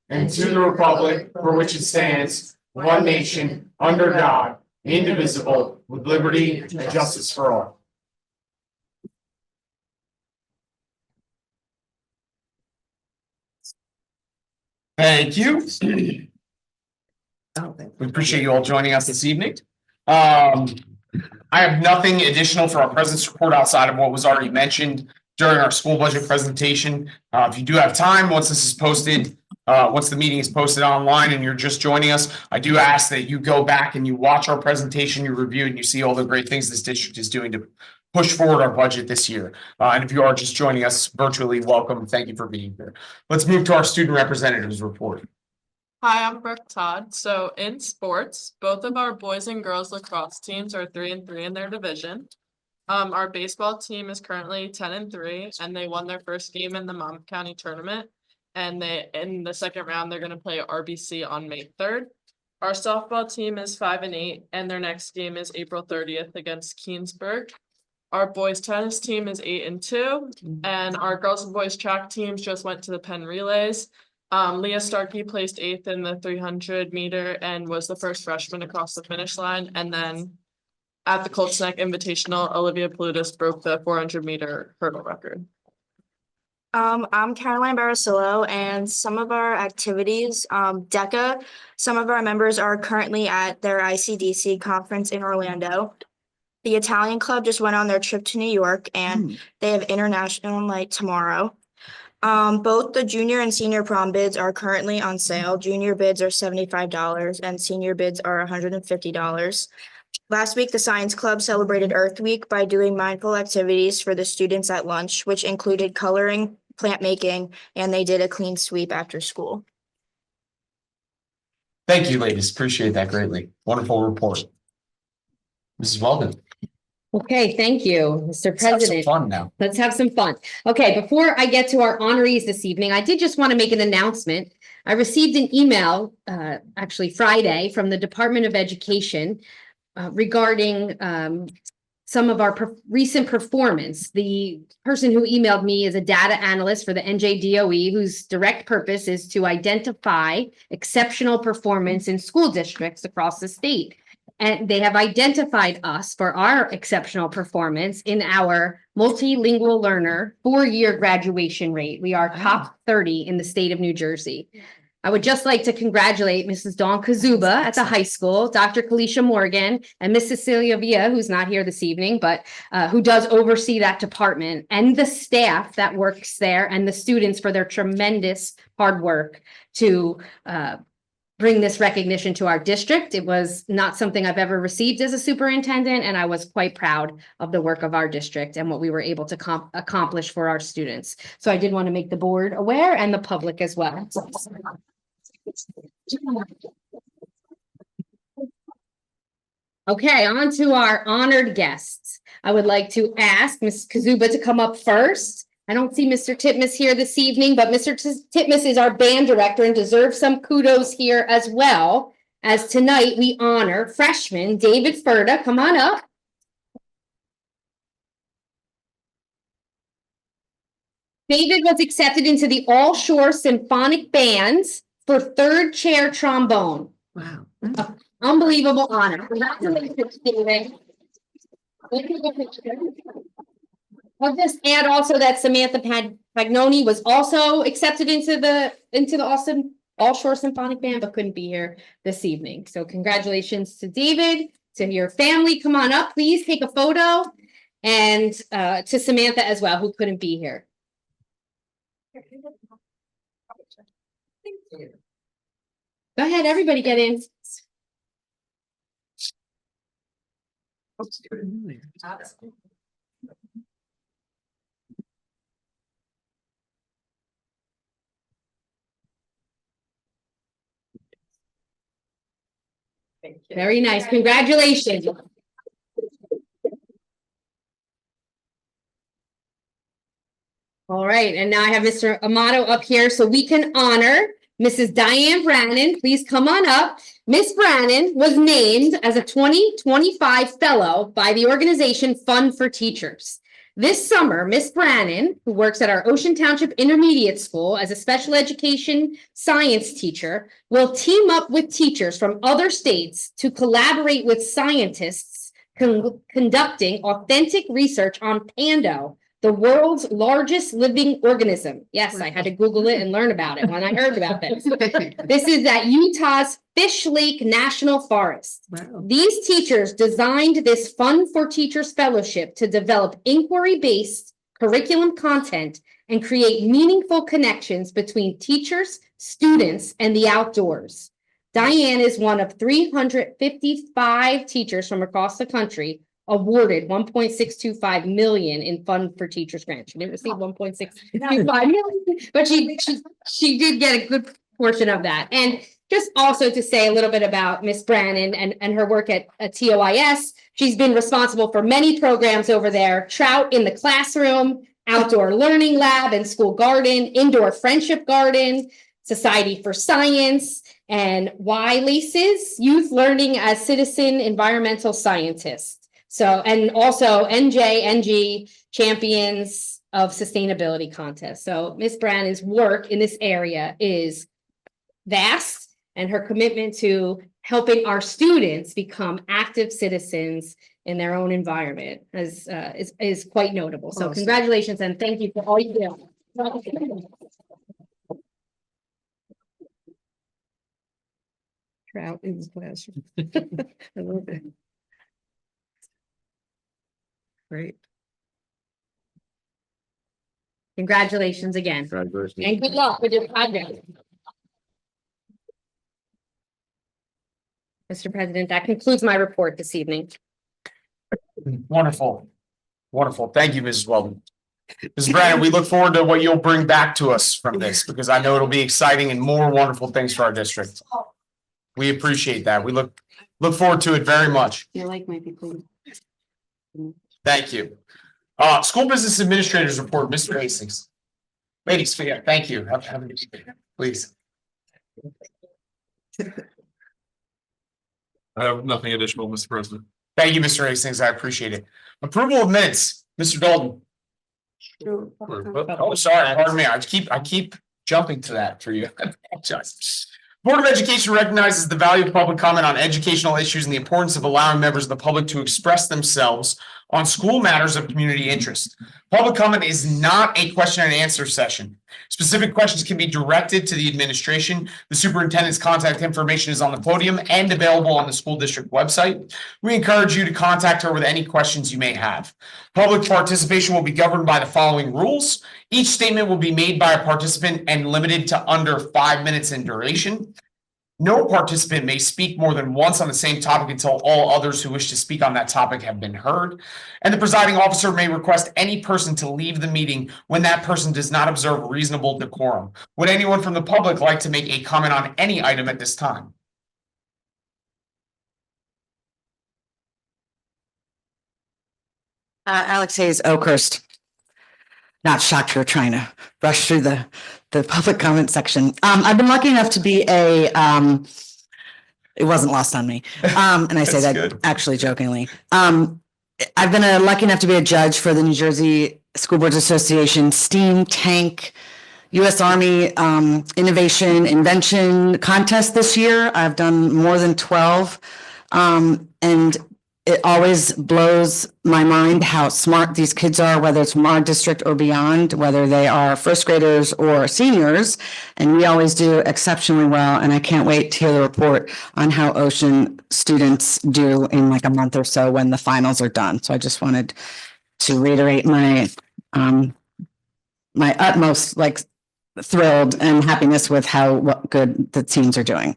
and to the republic for which it stands, one nation, under God, indivisible, with liberty and justice for all. Thank you. We appreciate you all joining us this evening. I have nothing additional for our president's report outside of what was already mentioned during our school budget presentation. If you do have time, once this is posted, once the meeting is posted online and you're just joining us, I do ask that you go back and you watch our presentation, you review, and you see all the great things this district is doing to push forward our budget this year. And if you are just joining us virtually, welcome. Thank you for being here. Let's move to our student representatives report. Hi, I'm Brooke Todd. So in sports, both of our boys and girls lacrosse teams are 3-3 in their division. Our baseball team is currently 10-3, and they won their first game in the Monmouth County tournament. And in the second round, they're going to play RBC on May 3rd. Our softball team is 5-8, and their next game is April 30th against Keensburg. Our boys tennis team is 8-2, and our girls and boys track teams just went to the Penn Relays. Leah Starkey placed 8th in the 300 meter and was the first freshman across the finish line. And then at the Colts Neck Invitational, Olivia Palutis broke the 400 meter hurdle record. I'm Caroline Barasillo, and some of our activities, DECA, some of our members are currently at their ICDC conference in Orlando. The Italian Club just went on their trip to New York, and they have international night tomorrow. Both the junior and senior prom bids are currently on sale. Junior bids are $75 and senior bids are $150. Last week, the Science Club celebrated Earth Week by doing mindful activities for the students at lunch, which included coloring, plant making, and they did a clean sweep after school. Thank you, ladies. Appreciate that greatly. Wonderful report. Mrs. Weldon. Okay, thank you, Mr. Let's have some President. fun now. Let's have some fun. Okay, before I get to our honorees this evening, I did just want to make an announcement. I received an email, actually Friday, from the Department of Education regarding some of our recent performance. The person who emailed me is a data analyst for the NJDOE, whose direct purpose is to identify exceptional performance in school districts across the state. And they have identified us for our exceptional performance in our multilingual learner 4-year graduation rate. We are top 30 in the state of New Jersey. I would just like to congratulate Mrs. Dawn Kazuba at the high school, Dr. Kalisha Morgan, and Miss Cecilia Villa, who's not here this evening, but who does oversee that department, and the staff that works there, and the students for their tremendous hard work to bring this recognition to our district. It was not something I've ever received as a superintendent, and I was quite proud of the work of our district and what we were able to accomplish for our students. So I did want to make the board aware and the public as well. Okay, on to our honored guests. I would like to ask Ms. Kazuba to come up first. I don't see Mr. Titmus here this evening, but Mr. Titmus is our band director and deserves some kudos here as well, as tonight we honor freshman David Furta. Come on up. David was accepted into the All Shore Symphonic Bands for 3rd chair trombone. Wow. Unbelievable honor. Congratulations, David. I'll just add also that Samantha Pagnoni was also accepted into the All Shore Symphonic Band, but couldn't be here this evening. So congratulations to David, to your family. Come on up, please take a photo, and to Samantha as well, who couldn't be here. Go ahead, everybody get in. Thank you. Very nice. Congratulations. All right, and now I have Mr. Amato up here so we can honor Mrs. Diane Brannon. Please come on up. Miss Brannon was named as a 2025 fellow by the organization Fund for Teachers. This summer, Miss Brannon, who works at our Ocean Township Intermediate School as a special education science teacher, will team up with teachers from other states to collaborate with scientists conducting authentic research on Pando, the world's largest living organism. Yes, I had to Google it and learn about it when I heard about this. This is at Utah's Fish Lake National Forest. Wow. These teachers designed this Fun for Teachers Fellowship to develop inquiry-based curriculum content and create meaningful connections between teachers, students, and the outdoors. Diane is one of 355 teachers from across the country awarded 1.625 million in Fun for Teachers grant. She didn't receive 1.625 million, but she did get a good portion of that. And just also to say a little bit about Miss Brannon and her work at TOIS. She's been responsible for many programs over there: Trout in the Classroom, Outdoor Learning Lab and School Garden, Indoor Friendship Garden, Society for Science, and Y-LACES, Youth Learning as Citizen Environmental Scientists. So, and also NJ-NG Champions of Sustainability Contest. So Miss Brannon's work in this area is vast, and her commitment to helping our students become active citizens in their own environment is quite notable. So Awesome. congratulations and thank you for all you do. Trout in the classroom. I love it. Great. Congratulations again. Congratulations. And good luck with your project. Mr. President, that concludes my report this evening. Wonderful. Wonderful. Thank you, Mrs. Weldon. Mrs. Brandon, we look forward to what you'll bring back to us from this, because I know it'll be exciting and more wonderful things for our district. We appreciate that. We look forward to it very much. Your like might be cool. Thank you. School Business Administrators Report, Mr. Hastings. Ladies, yeah, thank you. Have a good evening, please. I have nothing additional, Mr. President. Thank you, Mr. Hastings. I appreciate it. Approval of minutes, Mr. Dalton. Oh, sorry, pardon me. I keep jumping to that for you. I apologize. Board of Education recognizes the value of public comment on educational issues and the importance of allowing members of the public to express themselves on school matters of community interest. Public comment is not a question and answer session. Specific questions can be directed to the administration. The superintendent's contact information is on the podium and available on the school district website. We encourage you to contact her with any questions you may have. Public participation will be governed by the following rules. Each statement will be made by a participant and limited to under 5 minutes in duration. No participant may speak more than once on the same topic until all others who wish to speak on that topic have been heard. And the presiding officer may request any person to leave the meeting when that person does not observe reasonable decorum. Would anyone from the public like to make a comment on any item at this time? Alex Hayes, Oakhurst. Not shocked you're trying to rush through the public comment section. I've been lucky enough to be it wasn't lost on me. And I say That's that good. actually jokingly. I've been lucky enough to be a judge for the New Jersey School Boards Association STEAM Tank U.S. Army Innovation Invention Contest this year. I've done more than 12. And it always blows my mind how smart these kids are, whether it's from our district or beyond, whether they are first graders or seniors. And we always do exceptionally well. And I can't wait to hear the report on how Ocean students do in like a month or so when the finals are done. So I just wanted to reiterate my utmost thrilled and happiness with what good the teams are doing.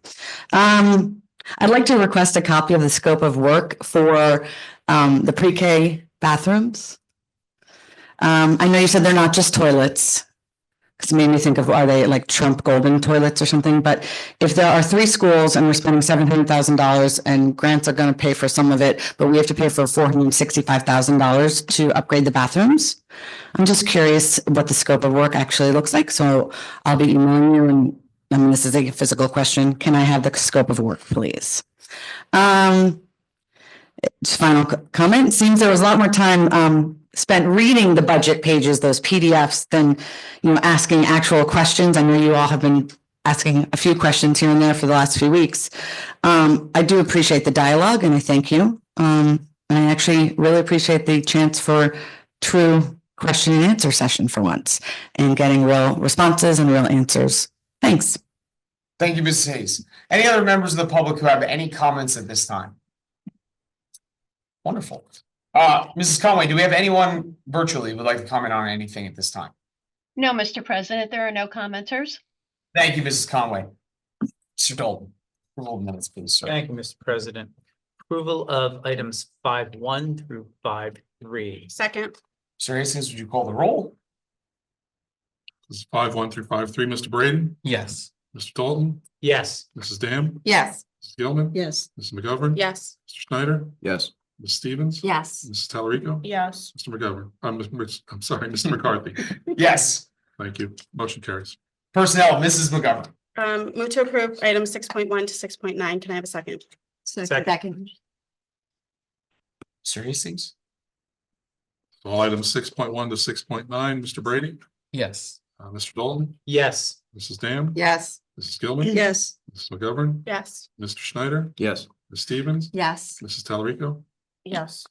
I'd like to request a copy of the scope of work for the pre-K bathrooms. I know you said they're not just toilets, because it made me think of, are they like Trump golden toilets or something? But if there are 3 schools and we're spending $700,000 and grants are going to pay for some of it, but we have to pay for $465,000 to upgrade the bathrooms. I'm just curious what the scope of work actually looks like. So I'll be emailing you, and I mean, this is a physical question. Can I have the scope of work, please? Just final comment. It seems there was a lot more time spent reading the budget pages, those PDFs, than, asking actual questions. I know you all have been asking a few questions here and there for the last few weeks. I do appreciate the dialogue and I thank you. And I actually really appreciate the chance for true question and answer session for once and getting real responses and real answers. Thanks. Thank you, Mrs. Hayes. Any other members of the public who have any comments at this time? Wonderful. Mrs. Conway, do we have anyone virtually who would like to comment on anything at this time? No, Mr. President, there are no commenters. Thank you, Mrs. Conway. Mr. Dalton, approval of minutes, please, sir. Thank you, Mr. President. Approval of items 5.1 through 5.3. Second. Mr. Hastings, would you call the roll? This is 5.1 through 5.3. Mr. Brady, Yes. Mr. Dalton, Yes. Mrs. Dam, Yes. Mrs. Gilman. Yes. Mrs. McGovern. Yes. Mr. Schneider, Yes. Ms. Stevens. Yes. Mrs. Talarico. Yes. Mr. McGovern. I'm sorry, Mr. McCarthy. Yes. Thank you. Motion carries. Personnel, Mrs. McGovern. Move to approve items 6.1 to 6.9. Can I have a second? Second. Mr. Hastings? All items 6.1 to 6.9. Mr. Brady, Yes. Mr. Dalton, Yes. Mrs. Dam. Yes. Mrs. Gilman. Yes. Mrs. McGovern, Yes. Mr. Schneider, Yes. Ms. Stevens, Yes. Mrs. Talarico, Yes.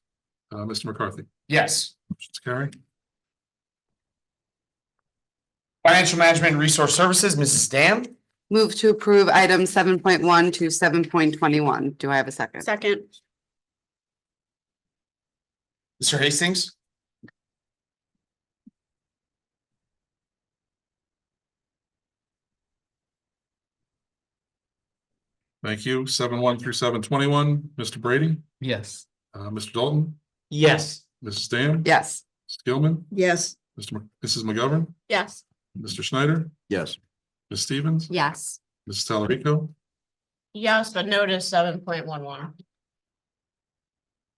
Mr. McCarthy. Yes. Motion's carried. Financial Management and Resource Services, Mrs. Dam. Move to approve items 7.1 to 7.21. Do I have a second? Second. Mr. Hastings? Thank you. 7.1 through 7.21. Mr. Brady, Yes. Mr. Dalton, Yes. Mrs. Dam. Yes. Mrs. Gilman, Yes. Mrs. McGovern, Yes. Mr. Schneider, Yes. Ms. Stevens, Yes. Mrs. Talarico, Yes, but notice 7.11.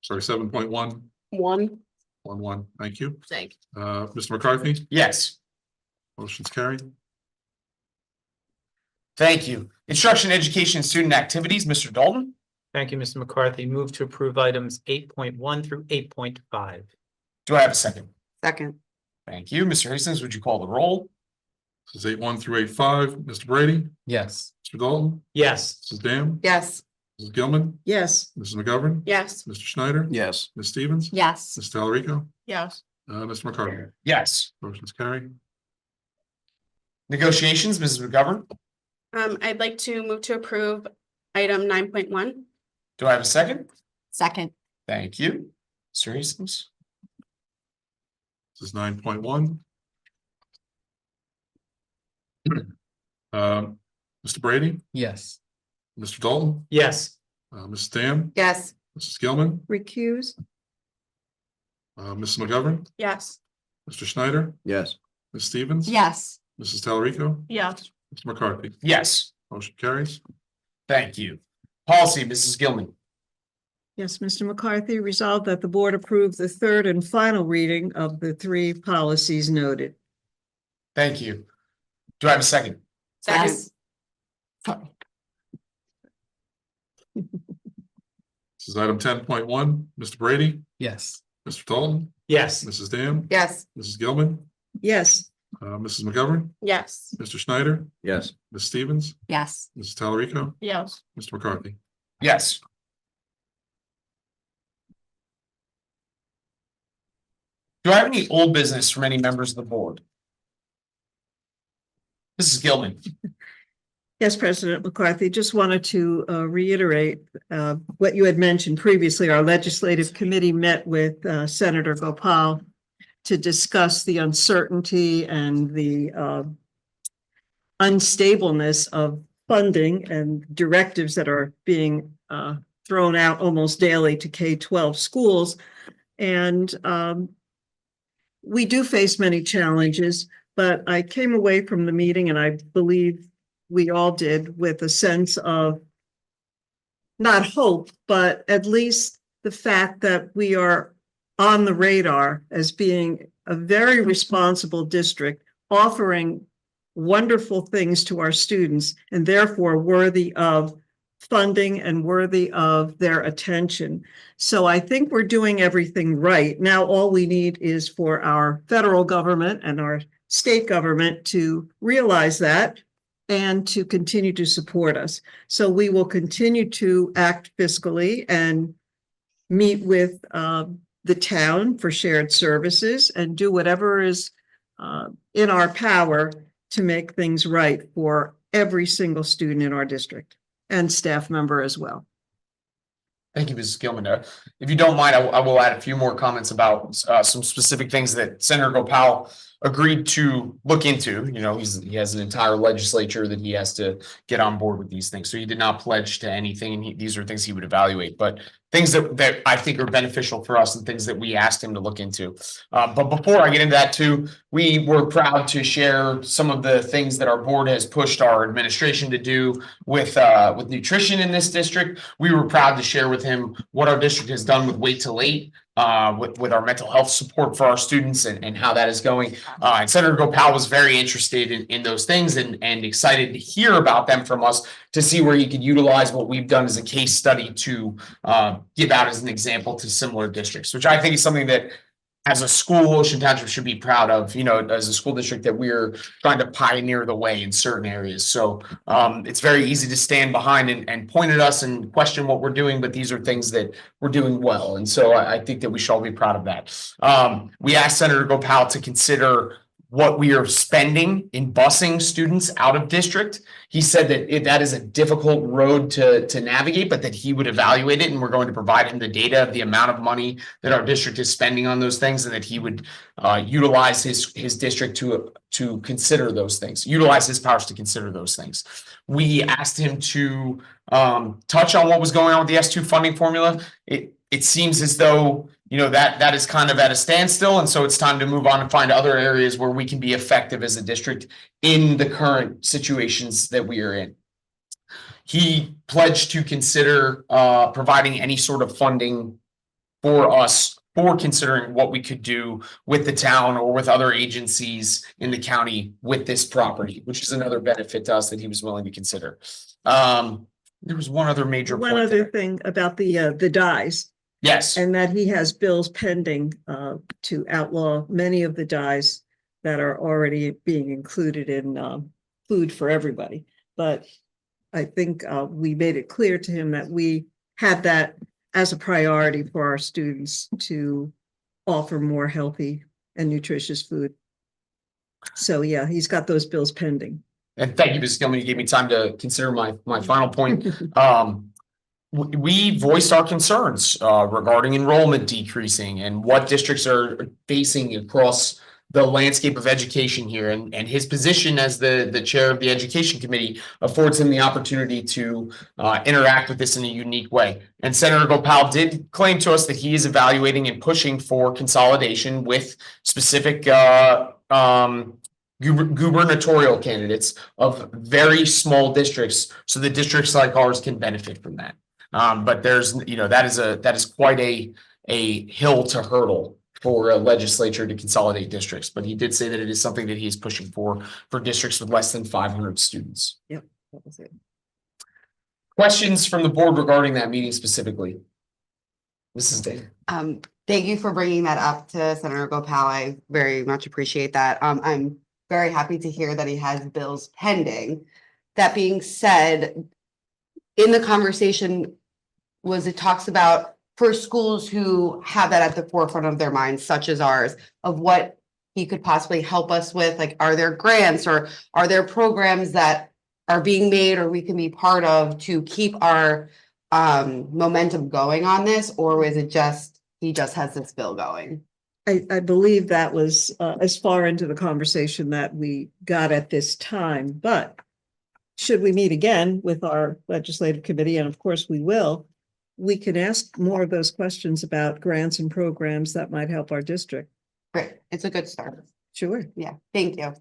sorry, 7.1, One. 1.1. Thank you. Thank Mr. McCarthy, Yes. motion's carried. Thank you. Instruction, Education, and Student Activities, Mr. Dalton. Thank you, Mr. McCarthy. Move to approve items 8.1 through 8.5. Do I have a second? Second. Thank you. Mr. Hastings, would you call the roll? This is 8.1 through 8.5. Mr. Brady, Yes. Mr. Dalton, Yes. Mrs. Dam, Yes. Mrs. Gilman, Yes. Mrs. McGovern, Yes. Mr. Schneider, Yes. Ms. Stevens, Yes. Ms. Talarico, Yes. Mr. McCarthy. Yes. Motion's carried. Negotiations, Mrs. McGovern. I'd like to move to approve item 9.1. Do I have a second? Second. Thank you. Mr. Hastings? This is 9.1. Mr. Brady, Yes. Mr. Dalton, Yes. Mrs. Dam, Yes. Mrs. Gilman, Recuse. Mrs. McGovern, Yes. Mr. Schneider, Yes. Ms. Stevens. Yes. Mrs. Talarico, Yes. Mr. McCarthy. Yes. Motion carries. Thank you. Policy, Mrs. Gilman. Yes, Mr. McCarthy, resolved that the board approve the third and final reading of the 3 policies noted. Thank you. Do I have a second? Yes. This is item 10.1. Mr. Brady, Yes. Mr. Dalton, Yes. Mrs. Dam, Yes. Mrs. Gilman, Yes. Mrs. McGovern, Yes. Mr. Schneider, Yes. Ms. Stevens, Yes. Mrs. Talarico, Yes. Mr. McCarthy. Yes. Do I have any old business from any members of the board? Mrs. Gilman. Yes, President McCarthy, just wanted to reiterate what you had mentioned previously. Our legislative committee met with Senator Gopal to discuss the uncertainty and the unstableness of funding and directives that are being thrown out almost daily to K-12 schools. And we do face many challenges, but I came away from the meeting, and I believe we all did, with a sense of not hope, but at least the fact that we are on the radar as being a very responsible district, offering wonderful things to our students, and therefore worthy of funding and worthy of their attention. So I think we're doing everything right. Now, all we need is for our federal government and our state government to realize that and to continue to support us. So we will continue to act fiscally and meet with the town for shared services and do whatever is in our power to make things right for every single student in our district and staff member as well. Thank you, Mrs. Gilman. If you don't mind, I will add a few more comments about some specific things that Senator Gopal agreed to look into. You know, he has an entire legislature that he has to get on board with these things. So he did not pledge to anything, and these are things he would evaluate. But things that I think are beneficial for us and things that we asked him to look into. But before I get into that too, we were proud to share some of the things that our board has pushed our administration to do with nutrition in this district. We were proud to share with him what our district has done with Wait Till Late, with our mental health support for our students and how that is going. And Senator Gopal was very interested in those things and excited to hear about them from us to see where he could utilize what we've done as a case study to give out as an example to similar districts, which I think is something that as a school, Ocean Township should be proud of, you know, as a school district, that we're trying to pioneer the way in certain areas. So it's very easy to stand behind and point at us and question what we're doing, but these are things that we're doing well. And so I think that we should all be proud of that. We asked Senator Gopal to consider what we are spending in busing students out of district. He said that that is a difficult road to navigate, but that he would evaluate it, and we're going to provide him the data of the amount of money that our district is spending on those things, and that he would utilize his district to consider those things, utilize his powers to consider those things. We asked him to touch on what was going on with the S2 funding formula. It seems as though, you know, that is kind of at a standstill. And so it's time to move on and find other areas where we can be effective as a district in the current situations that we are in. He pledged to consider providing any sort of funding for us for considering what we could do with the town or with other agencies in the county with this property, which is another benefit to us that he was willing to consider. There was one other major point. One other thing about the dyes. Yes. And that he has bills pending to outlaw many of the dyes that are already being included in food for everybody. But I think we made it clear to him that we had that as a priority for our students to offer more healthy and nutritious food. So yeah, he's got those bills pending. And thank you, Ms. Gilman. You gave me time to consider my final point. We voiced our concerns regarding enrollment decreasing and what districts are facing across the landscape of education here. And his position as the chair of the education committee affords him the opportunity to interact with this in a unique way. And Senator Gopal did claim to us that he is evaluating and pushing for consolidation with specific gubernatorial candidates of very small districts, so the districts like ours can benefit from that. But there's, you know, that is quite a hill to hurdle for a legislature to consolidate districts. But he did say that it is something that he is pushing for districts with less than 500 students. Yep, that was it. Questions from the board regarding that meeting specifically? Mrs. Day. Thank you for bringing that up to Senator Gopal. I very much appreciate that. I'm very happy to hear that he has bills pending. That being said, in the conversation it talks about for schools who have that at the forefront of their minds, such as ours, of what he could possibly help us with, like, are there grants or are there programs that are being made or we can be part of to keep our momentum going on this, or is it just he just has this bill going? I believe that was as far into the conversation that we got at this time, but should we meet again with our legislative committee, and of course we will, we can ask more of those questions about grants and programs that might help our district. Great, it's a good start. Sure. Yeah, thank you.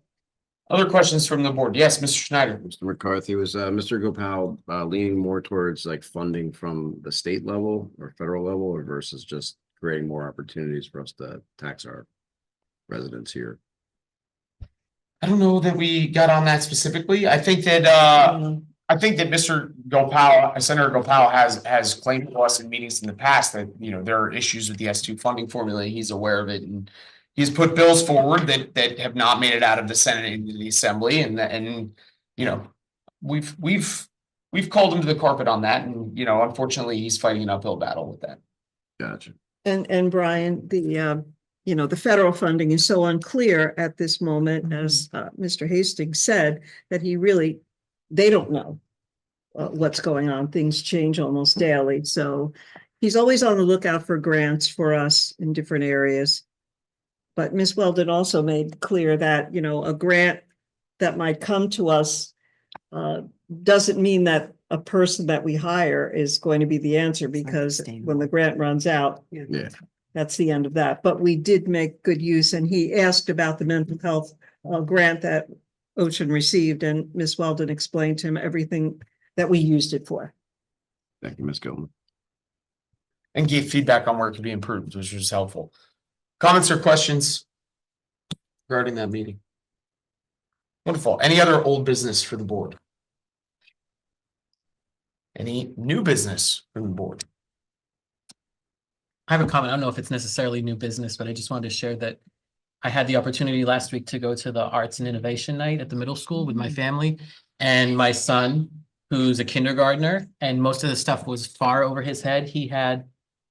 Other questions from the board? Yes, Mr. Schneider. Mr. McCarthy, was Mr. Gopal leaning more towards like funding from the state level or federal level, or versus just creating more opportunities for us to tax our residents here? I don't know that we got on that specifically. I think that I think that Mr. Gopal, Senator Gopal has claimed to us in meetings in the past that, you know, there are issues with the S2 funding formula. He's aware of it and he's put bills forward that have not made it out of the Senate into the Assembly and, you know, we've called him to the carpet on that and, you know, unfortunately, he's fighting an uphill battle with that. Gotcha. And Brian, you know, the federal funding is so unclear at this moment, as Mr. Hastings said, that they don't know what's going on. Things change almost daily. So he's always on the lookout for grants for us in different areas. But Ms. Weldon also made clear that, you know, a grant that might come to us doesn't mean that a person that we hire is going to be the answer, because when the grant runs out, Yeah. that's the end of that. But we did make good use, and he asked about the mental health grant that Ocean received, and Ms. Weldon explained to him everything that we used it for. Thank you, Ms. Gilman. And gave feedback on where it could be improved, which was helpful. Comments or questions regarding that meeting? Wonderful. Any other old business for the board? Any new business from the board? I have a comment. I don't know if it's necessarily new business, but I just wanted to share that I had the opportunity last week to go to the Arts and Innovation Night at the middle school with my family and my son, who's a kindergartner, and most of the stuff was far over his head. He had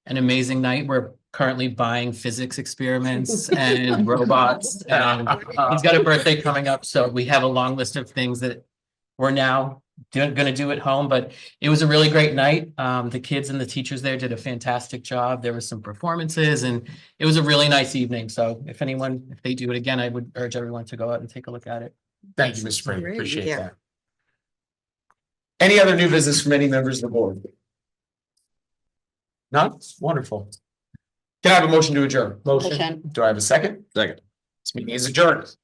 an amazing night. We're currently buying physics experiments and robots, and he's got a birthday coming up, so we have a long list of things that we're now gonna do at home, but it was a really great night. The kids and the teachers there did a fantastic job. There were some performances and it was a really nice evening. So if they do it again, I would urge everyone to go out and take a look at it. Thank you, Mr. Brady. Great. Appreciate Yeah. that. Any other new business from any members of the board? None? Wonderful. Can I have a motion to adjourn? Motion. Do I have a second? Second. This meeting is adjourned.